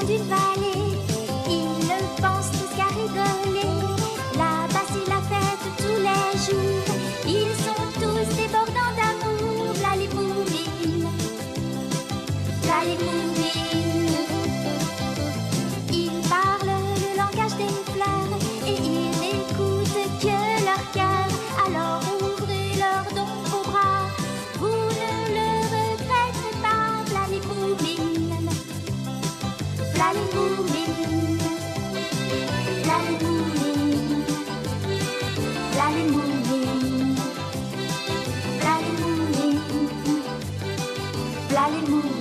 d'une vallée. Ils ne pensent tous qu'à rigoler. Là-bas c'est la fête tous les jours. Ils sont tous débordants d'amour. V'là les bourrines, v'là les bourrines. Ils parlent le langage des fleurs et ils n'écoutent que leur cœur. Alors ouvrez leurs dons vos bras, vous ne le regretterez pas. V'là les bourrines, v'là les bourrines, v'là les bourrines, v'là les bourrines, v'là les bourrines, v'là les bourrines.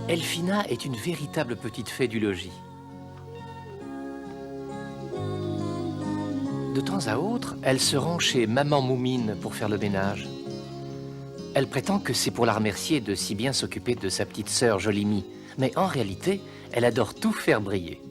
Elphina est une véritable petite fée du logis. De temps à autre, elle se rend chez Maman Moumine pour faire le ménage. Elle prétend que c'est pour la remercier de si bien s'occuper de sa petite sœur Jolimie. Mais en réalité, elle adore tout faire briller.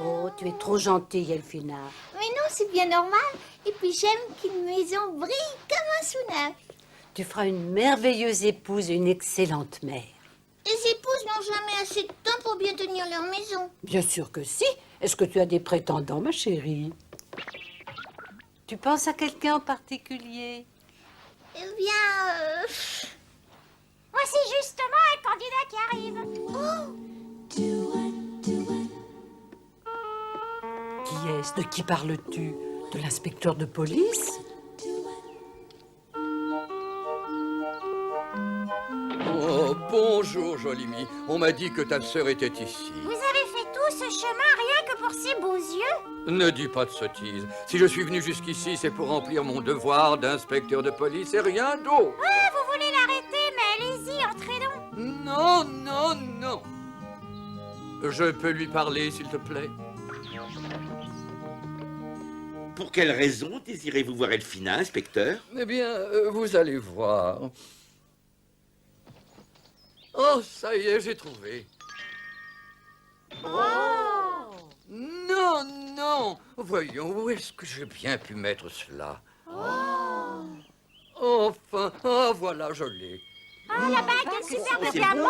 Oh, tu es trop gentille, Elphina. Mais non, c'est bien normal. Et puis j'aime qu'une maison brille comme un sous-neuf. Tu feras une merveilleuse épouse et une excellente mère. Les épouses n'ont jamais assez de temps pour bien tenir leur maison. Bien sûr que si. Est-ce que tu as des prétendants, ma chérie? Tu penses à quelqu'un en particulier? Eh bien, Voici justement un candidat qui arrive. Qui est-ce? De qui parles-tu? De l'inspecteur de police? Oh, bonjour, Jolimie. On m'a dit que ta sœur était ici. Vous avez fait tout ce chemin rien que pour ces beaux yeux? Ne dis pas de sottises. Si je suis venu jusqu'ici, c'est pour remplir mon devoir d'inspecteur de police et rien d'autre. Ah, vous voulez l'arrêter, mais allez-y, entrez donc. Non, non, non. Je peux lui parler, s'il te plaît? Pour quelle raison désirez-vous voir Elphina, inspecteur? Eh bien, vous allez voir. Oh, ça y est, j'ai trouvé. Oh! Non, non. Voyons, où est-ce que j'ai bien pu mettre cela? Enfin, ah, voilà, je l'ai. Ah, la bague, superbe c'est diamant!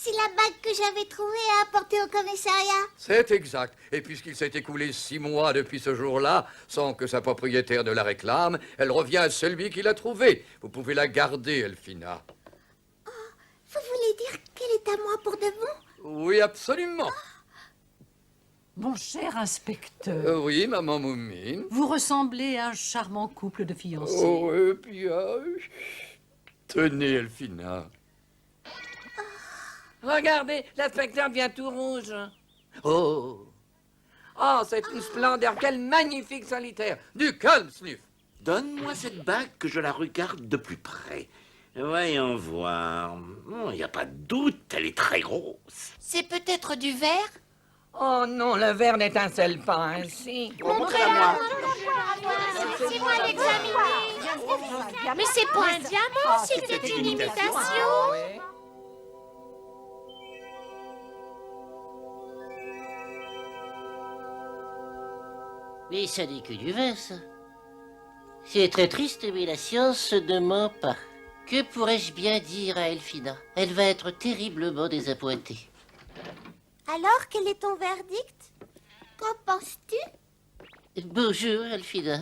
c'est la bague que j'avais trouvée à apporter au commissariat. C'est exact. Et puisqu'il s'est écoulé 6 mois depuis ce jour-là, sans que sa propriétaire ne la réclame, elle revient à celui qui l'a trouvée. Vous pouvez la garder, Elphina. Vous voulez dire qu'elle est à moi pour de bon? Oui, absolument. Mon cher inspecteur, Oui, maman Moumine. vous ressemblez à un charmant couple de fiancés. Oh, et puis, tenez, Elphina. Regardez, l'inspecteur devient tout rouge. Oh, c'est une splendeur. Quel magnifique solitaire. Du calme, Sniff. Donne-moi cette bague que je la regarde de plus près. Voyons voir. Il n'y a pas de doute, elle est très grosse. C'est peut-être du verre? Oh non, le verre n'étincelle pas ainsi. Montrez-la-moi. Laissez-moi l'examiner. Mais c'est pas un diamant, c'était une imitation. Mais ça n'est que du verre, ça. C'est très triste, mais la science ne ment pas. Que pourrais-je bien dire à Elphina? Elle va être terriblement désappointée. Alors, quel est ton verdict? Qu'en penses-tu? Bonjour, Elphina.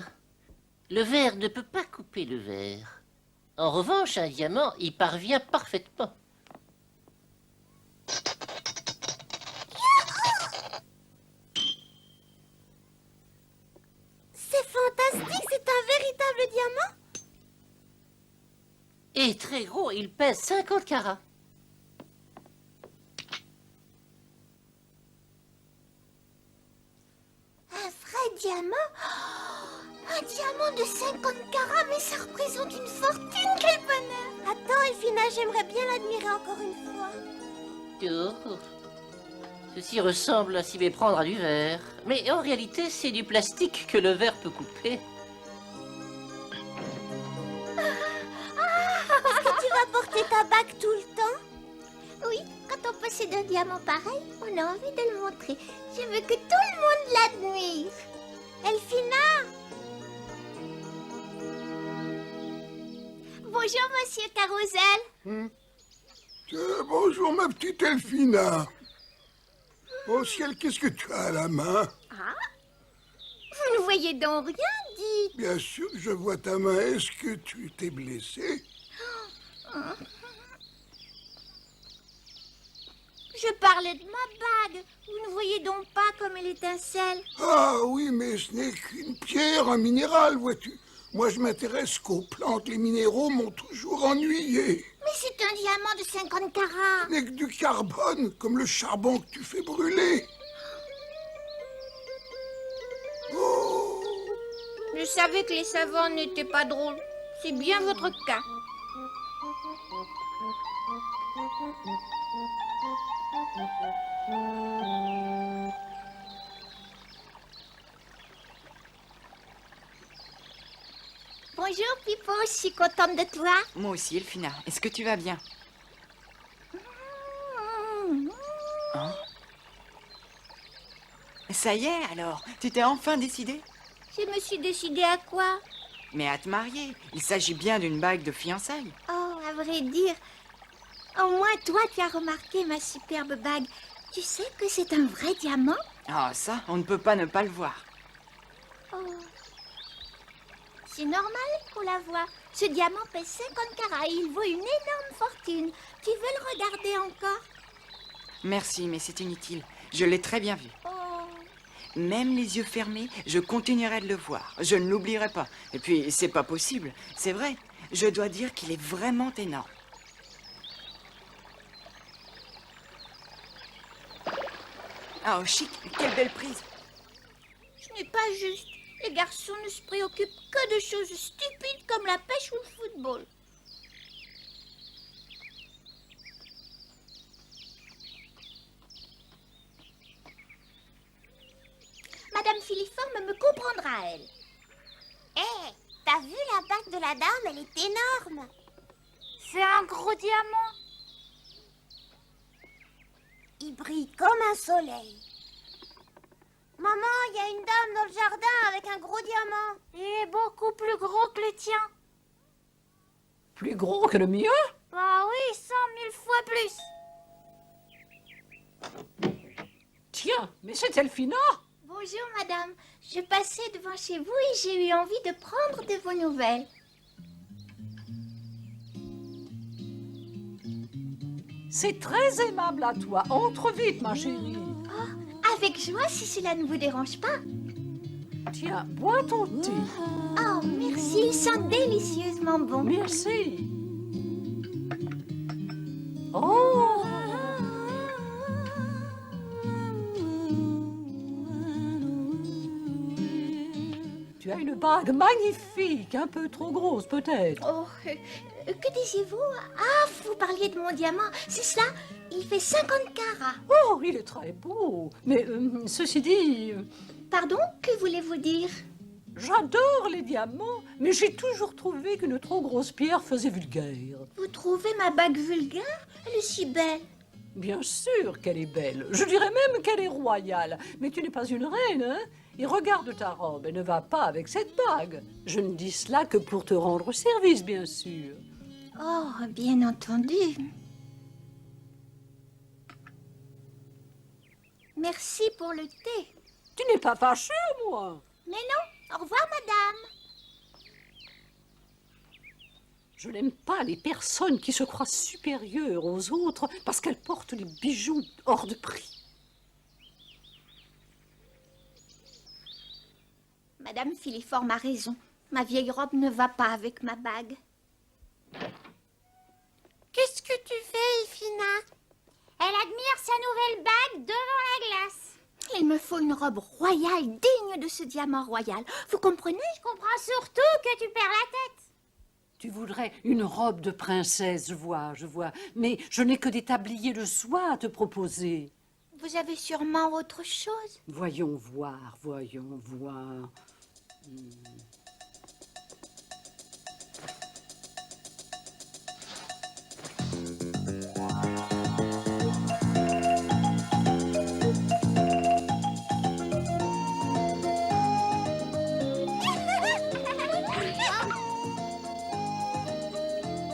Le verre ne peut pas couper le verre. En revanche, un diamant y parvient parfaitement. est très gros, il pèse 50 carats. Un vrai diamant? Oh, un diamant de 50 carats, mais ça représente une fortune, quel bonheur! Attends, Elphina, j'aimerais bien l'admirer encore une fois. Oh. Ceci ressemble à s'y méprendre à du verre. Mais en réalité, c'est du plastique que le verre peut couper. Est-ce que tu vas porter ta bague tout le temps? Oui, quand on possède un diamant pareil, on a envie de le montrer. Je veux que tout le monde l'admire. Elphina! Bonjour, monsieur Carousel. Bonjour, ma petite Elphina. Au ciel, qu'est-ce que tu as à la main? Ah, vous ne voyez donc rien, dites. Bien sûr que je vois ta main. Est-ce que tu t'es blessé? Je parlais de ma bague. Vous ne voyez donc pas comme elle étincelle. Ah oui, mais ce n'est qu'une pierre, un minéral, vois-tu. Moi, je m'intéresse qu'aux plantes. Les minéraux m'ont toujours ennuyé. Mais c'est un diamant de 50 carats. Ce n'est que du carbone, comme le charbon que tu fais brûler. Oh! Je savais que les savants n'étaient pas drôles. C'est bien votre cas. Bonjour Pipo, je suis contente de toi. Moi aussi, Elphina. Est-ce que tu vas bien? Hein? Ça y est, alors. Tu t'es enfin décidée? Je me suis décidée à quoi? Mais à te marier. Il s'agit bien d'une bague de fiançailles. Oh, à vrai dire, au moins toi tu as remarqué ma superbe bague. Tu sais que c'est un vrai diamant? Ah, ça, on ne peut pas ne pas le voir. Oh. C'est normal qu'on la voit. Ce diamant pèse 50 carats et il vaut une énorme fortune. Tu veux le regarder encore? Merci, mais c'est inutile. Je l'ai très bien vu. Oh. Même les yeux fermés, je continuerai de le voir. Je ne l'oublierai pas. Et puis, c'est pas possible. C'est vrai. Je dois dire qu'il est vraiment énorme. Oh, chic, quelle belle prise. Ce n'est pas juste. Les garçons ne se préoccupent que de choses stupides comme la pêche ou le football. Madame Filiforme me comprendra, elle. Hé, t'as vu la bague de la dame? Elle est énorme. C'est un gros diamant. Il brille comme un soleil. Maman, il y a une dame dans le jardin avec un gros diamant. Il est beaucoup plus gros que le tien. Plus gros que le mien? Bah oui, 100 000 fois plus. Tiens, mais c'est Elphina. Bonjour, madame. Je passais devant chez vous et j'ai eu envie de prendre de vos nouvelles. C'est très aimable à toi. Entre vite, ma chérie. Oh, avec joie si cela ne vous dérange pas. Tiens, bois ton thé. Oh, merci, il sent délicieusement bon. Merci. Oh! Tu as une bague magnifique, un peu trop grosse peut-être. Oh, que disiez-vous? Ah, vous parliez de mon diamant. C'est cela? Il fait 50 carats. Oh, il est très beau. Mais ceci dit, Pardon? Que voulez-vous dire? j'adore les diamants, mais j'ai toujours trouvé qu'une trop grosse pierre faisait vulgaire. Vous trouvez ma bague vulgaire? Elle est si belle. Bien sûr qu'elle est belle. Je dirais même qu'elle est royale. Mais tu n'es pas une reine, hein? Et regarde ta robe, elle ne va pas avec cette bague. Je ne dis cela que pour te rendre service, bien sûr. Oh, bien entendu. Merci pour le thé. Tu n'es pas fâchée, moi? Mais non, au revoir, madame. Je n'aime pas les personnes qui se croient supérieures aux autres parce qu'elles portent des bijoux hors de prix. Madame Filiforme a raison. Ma vieille robe ne va pas avec ma bague. sa nouvelle bague devant la glace. Il me faut une robe royale digne de ce diamant royal. Vous comprenez? Je comprends surtout que tu perds la tête. Tu voudrais une robe de princesse, je vois. Mais je n'ai que des tabliers de soie à te proposer. Vous avez sûrement autre chose. Voyons voir.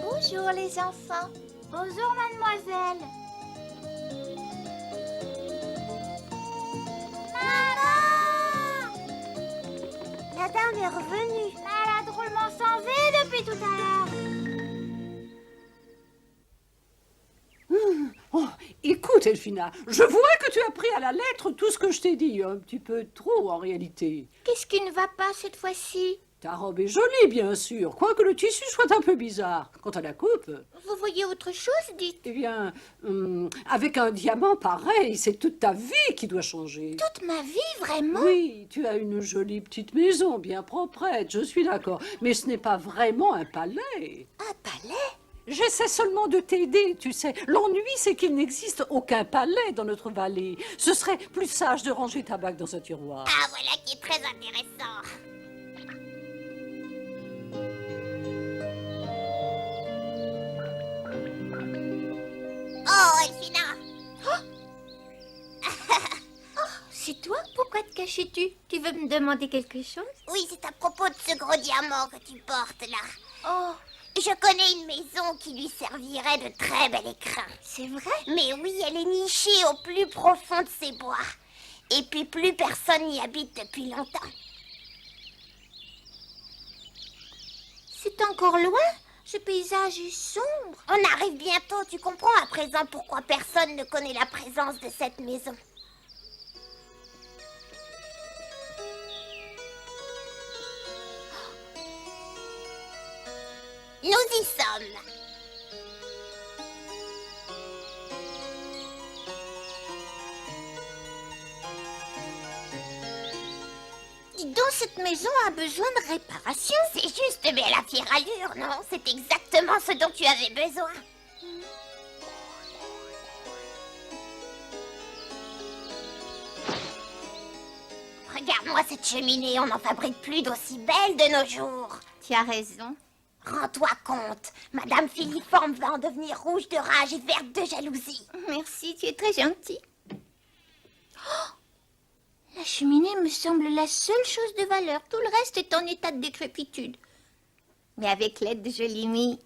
Bonjour les enfants. Bonjour mademoiselle. Maman! La dame est revenue. Elle a drôlement changé depuis tout à l'heure. Oh, écoute, Elphina, je vois que tu as pris à la lettre tout ce que je t'ai dit. Un petit peu trop, en réalité. Qu'est-ce qui ne va pas cette fois-ci? Ta robe est jolie, bien sûr, quoique le tissu soit un peu bizarre. Quant à la coupe, Vous voyez autre chose, dites? eh bien, avec un diamant pareil, c'est toute ta vie qui doit changer. Toute ma vie, vraiment? Oui, tu as une jolie petite maison, bien proprette, je suis d'accord. Mais ce n'est pas vraiment un palais. Un palais? J'essaie seulement de t'aider, tu sais. L'ennui, c'est qu'il n'existe aucun palais dans notre vallée. Ce serait plus sage de ranger ta bague dans un tiroir. Ah, voilà qui est très intéressant. Oh, Elphina! C'est toi? Pourquoi te cachais-tu? Tu veux me demander quelque chose? Oui, c'est à propos de ce gros diamant que tu portes là. Oh, Je connais une maison qui lui servirait de très bel écrin. c'est vrai? Mais oui, elle est nichée au plus profond de ces bois. Et puis plus personne n'y habite depuis longtemps. C'est encore loin? Ce paysage est sombre. On arrive bientôt, tu comprends à présent pourquoi personne ne connaît la présence de cette maison. Nous y sommes. Dis donc, cette maison a besoin de réparation. C'est juste, mais elle a fière allure, non? C'est exactement ce dont tu avais besoin. Regarde-moi cette cheminée, on n'en fabrique plus d'aussi belle de nos jours. Tu as raison. Rends-toi compte, Madame Filiforme va en devenir rouge de rage et verte de jalousie. Merci, tu es très gentil. Oh, la cheminée me semble la seule chose de valeur. Tout le reste est en état de décrépitude. Mais avec l'aide de Jolimi...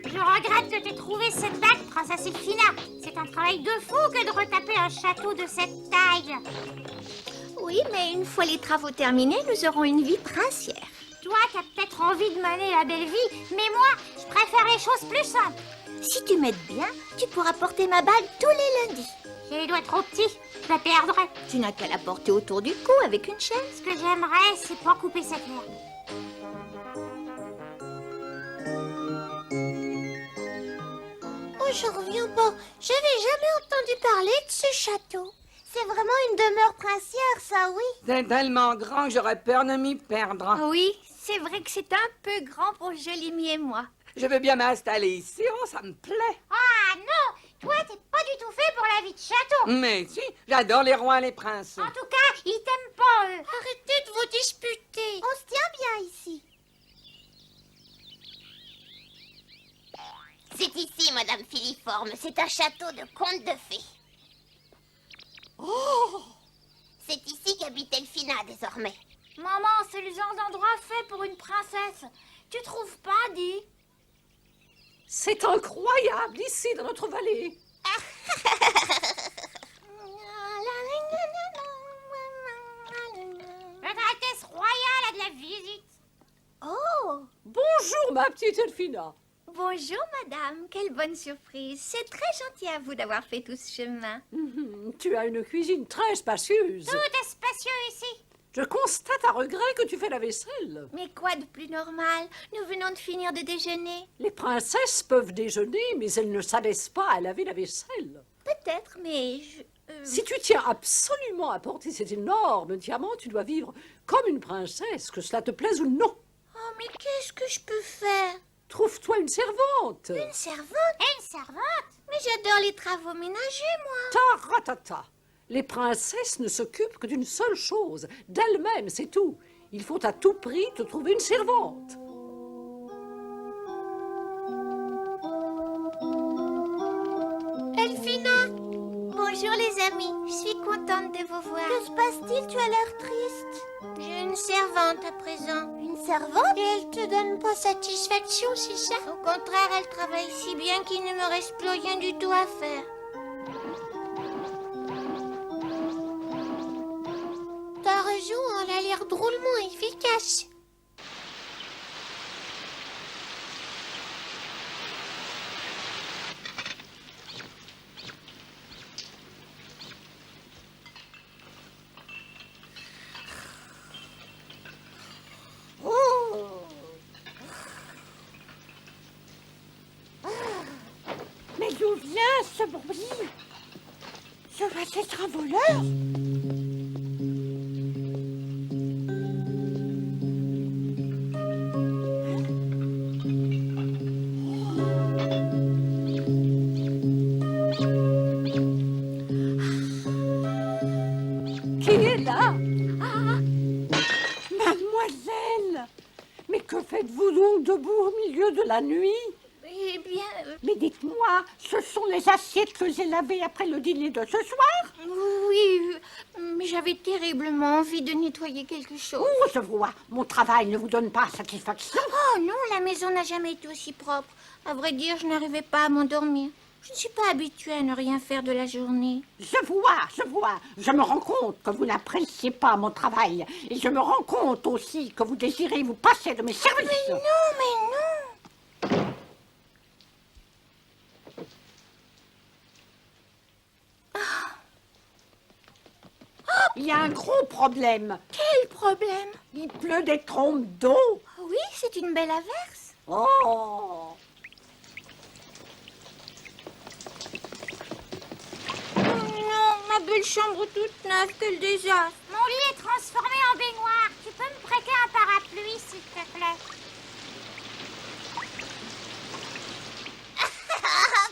Je regrette que tu aies trouvé cette bague, princesse Elphina. C'est un travail de fou que de retaper un château de cette taille. Oui, mais une fois les travaux terminés, nous aurons une vie princière. Toi, t'as peut-être envie de mener la belle vie, mais moi, je préfère les choses plus simples. Si tu m'aides bien, tu pourras porter ma bague tous les lundis. J'ai les doigts trop petits, je la perdrai. Tu n'as qu'à la porter autour du cou avec une chaîne. Ce que j'aimerais, c'est pas couper cette herbe. Oh, je reviens pas. J'avais jamais entendu parler de ce château. C'est vraiment une demeure princière, ça, oui. C'est tellement grand que j'aurais peur de m'y perdre. Oui, c'est vrai que c'est un peu grand pour Jolimi et moi. Je veux bien m'installer ici, oh, ça me plaît. Ah non, toi, t'es pas du tout fait pour la vie de château. Mais si, j'adore les rois et les princes. En tout cas, ils t'aiment pas, eux. Arrêtez de vous disputer. On se tient bien ici. C'est ici, Madame Filiforme. C'est un château de conte de fées. Oh! C'est ici qu'habite Elphina, désormais. Maman, c'est le genre d'endroit fait pour une princesse. Tu trouves pas, dis? C'est incroyable ici dans notre vallée. L'Altesse royale a de la visite. Oh, Bonjour, ma petite Elphina. bonjour madame, quelle bonne surprise. C'est très gentil à vous d'avoir fait tout ce chemin. Tu as une cuisine très spacieuse. Tout est spacieux ici. Je constate à regret que tu fais la vaisselle. Mais quoi de plus normal? Nous venons de finir de déjeuner. Les princesses peuvent déjeuner, mais elles ne s'abaissent pas à laver la vaisselle. Peut-être, mais Si tu tiens absolument à porter cet énorme diamant, tu dois vivre comme une princesse, que cela te plaise ou non. Oh, mais qu'est-ce que je peux faire? Trouve-toi une servante. Une servante? Une servante? Mais j'adore les travaux ménagers, moi. Taratata. Les princesses ne s'occupent que d'une seule chose, d'elles-mêmes, c'est tout. Il faut à tout prix te trouver une servante. Elphina! Bonjour les amis, je suis contente de vous voir. Que se passe-t-il? Tu as l'air triste. J'ai une servante à présent. Une servante? Et elle te donne pas satisfaction, c'est ça? Au contraire, elle travaille si bien qu'il ne me reste plus rien du tout à faire. T'as raison, elle a l'air drôlement efficace. Mais d'où vient ce bruit? Ce va être un voleur? Qui est là? Mademoiselle! Mais que faites-vous donc debout au milieu de la nuit? Eh bien, Mais dites-moi, ce sont les assiettes que j'ai lavées après le dîner de ce soir? oui, mais j'avais terriblement envie de nettoyer quelque chose. Oh, je vois, mon travail ne vous donne pas satisfaction. Oh non, la maison n'a jamais été aussi propre. À vrai dire, je n'arrivais pas à m'endormir. Je ne suis pas habituée à ne rien faire de la journée. Je vois. Je me rends compte que vous n'appréciez pas mon travail. Et je me rends compte aussi que vous désirez vous passer de mes services. Mais non. Il y a un gros problème. Quel problème? Il pleut des trompes d'eau. Oui, c'est une belle averse. Oh! Non, ma belle chambre toute neuve, quel désastre. Mon lit est transformé en baignoire. Tu peux me prêter un parapluie, s'il te plaît?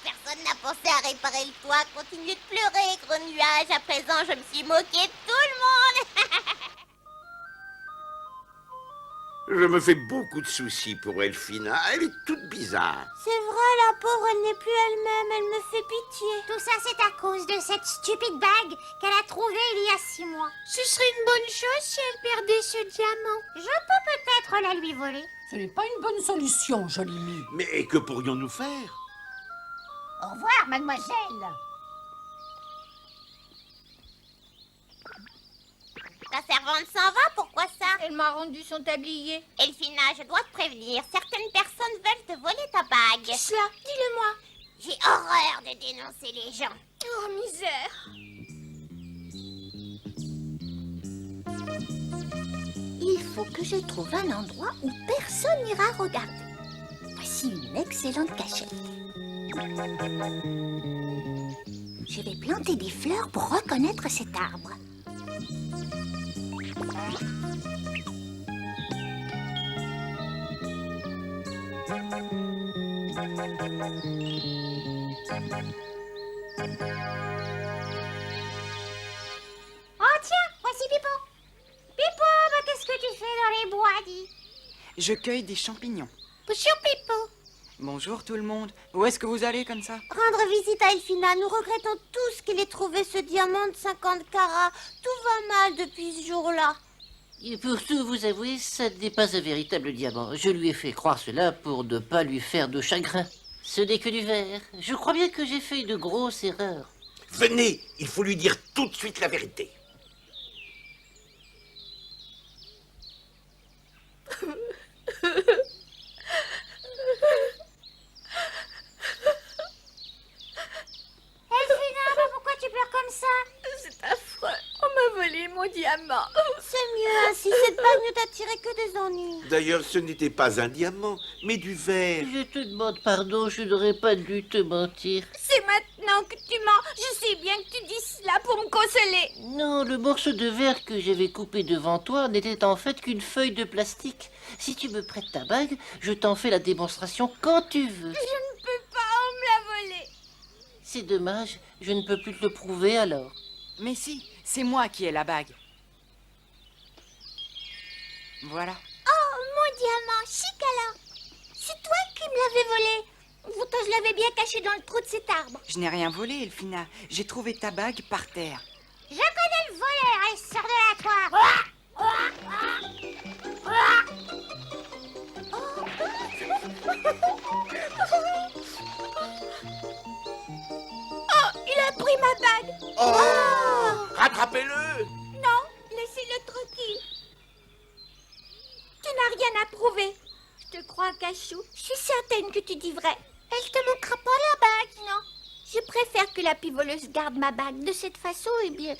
Personne n'a pensé à réparer le toit. Continue de pleurer, gros nuage. À présent, je me suis moquée de tout le monde. Je me fais beaucoup de soucis pour Elphina. Elle est toute bizarre. C'est vrai, la pauvre, elle n'est plus elle-même. Elle me fait pitié. Tout ça, c'est à cause de cette stupide bague qu'elle a trouvée il y a 6 mois. Ce serait une bonne chose si elle perdait ce diamant. Je peux peut-être la lui voler. Ce n'est pas une bonne solution, jolie mie. Mais que pourrions-nous faire? Au revoir, mademoiselle. Ta servante s'en va, pourquoi ça? Elle m'a rendu son tablier. Elphina, je dois te prévenir, certaines personnes veulent te voler ta bague. Qu'est-ce cela? Dis-le-moi. J'ai horreur de dénoncer les gens. Oh, misère. Il faut que je trouve un endroit où personne n'ira regarder. Voici une excellente cachette. Je vais planter des fleurs pour reconnaître cet arbre. Oh tiens, voici Pipo. Pipo, qu'est-ce que tu fais dans les bois, dis? Je cueille des champignons. Bonjour Pipo. Bonjour tout le monde. Où est-ce que vous allez comme ça? Rendre visite à Elphina, nous regrettons tous qu'il ait trouvé ce diamant de 50 carats. Tout va mal depuis ce jour-là. Et pour tout vous avouer, ça n'est pas un véritable diamant. Je lui ai fait croire cela pour ne pas lui faire de chagrin. Ce n'est que du verre. Je crois bien que j'ai fait une grosse erreur. Venez, il faut lui dire tout de suite la vérité. Elphina, pourquoi tu pleures comme ça? C'est affreux. On m'a volé mon diamant. C'est mieux ainsi, cette bague ne t'attirait que des ennuis. D'ailleurs, ce n'était pas un diamant, mais du verre. Je te demande pardon, je n'aurais pas dû te mentir. C'est maintenant que tu mens. Je sais bien que tu dis cela pour me consoler. Non, le morceau de verre que j'avais coupé devant toi n'était en fait qu'une feuille de plastique. Si tu me prêtes ta bague, je t'en fais la démonstration quand tu veux. Je ne peux pas, on me l'a volée. C'est dommage, je ne peux plus te le prouver alors. Mais si, c'est moi qui ai la bague. Voilà. Oh, mon diamant, chic alors. C'est toi qui me l'avais volé. Pourtant, je l'avais bien caché dans le trou de cet arbre. Je n'ai rien volé, Elfina. J'ai trouvé ta bague par terre. Je connais le voleur et sors de la toile. Oh, il a pris ma bague. Oh, rattrapez-le! Non, laissez-le tranquille. Tu n'as rien à prouver. Je te crois, Cachou. Je suis certaine que tu dis vrai. Elle te manquera pas la bague, non? Je préfère que la pivoleuse garde ma bague. De cette façon, eh bien,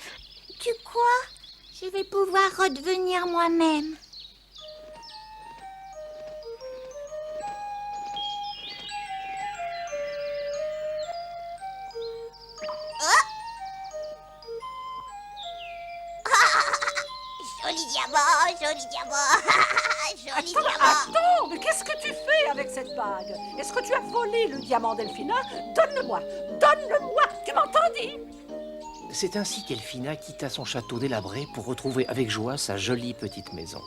tu crois? Je vais pouvoir redevenir moi-même. Joli diamant, joli diamant, joli diamant. Attends, mais qu'est-ce que tu fais avec cette bague? Est-ce que tu as volé le diamant d'Elfina? Donne-le-moi, donne-le-moi, tu m'entends dit? C'est ainsi qu'Elfina quitta son château délabré pour retrouver avec joie sa jolie petite maison.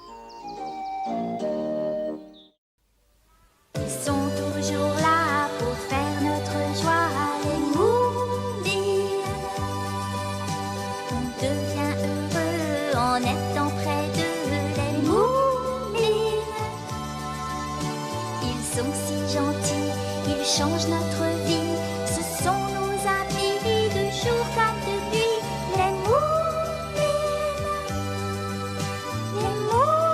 Ils sont toujours là pour faire notre joie, les Moulins. On devient heureux en étant près d'eux, les Moulins. Ils sont si gentils, ils changent notre vie. Ce sont nos amis de jour comme de nuit, les Moulins. Les Moulins.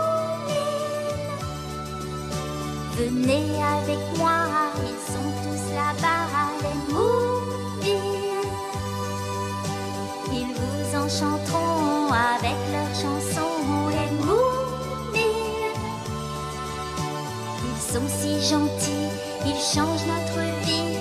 Venez avec moi, ils sont tous là-bas, les Moulins. Ils vous enchanteront avec leurs chansons, les Moulins. Ils sont si gentils, ils changent notre vie.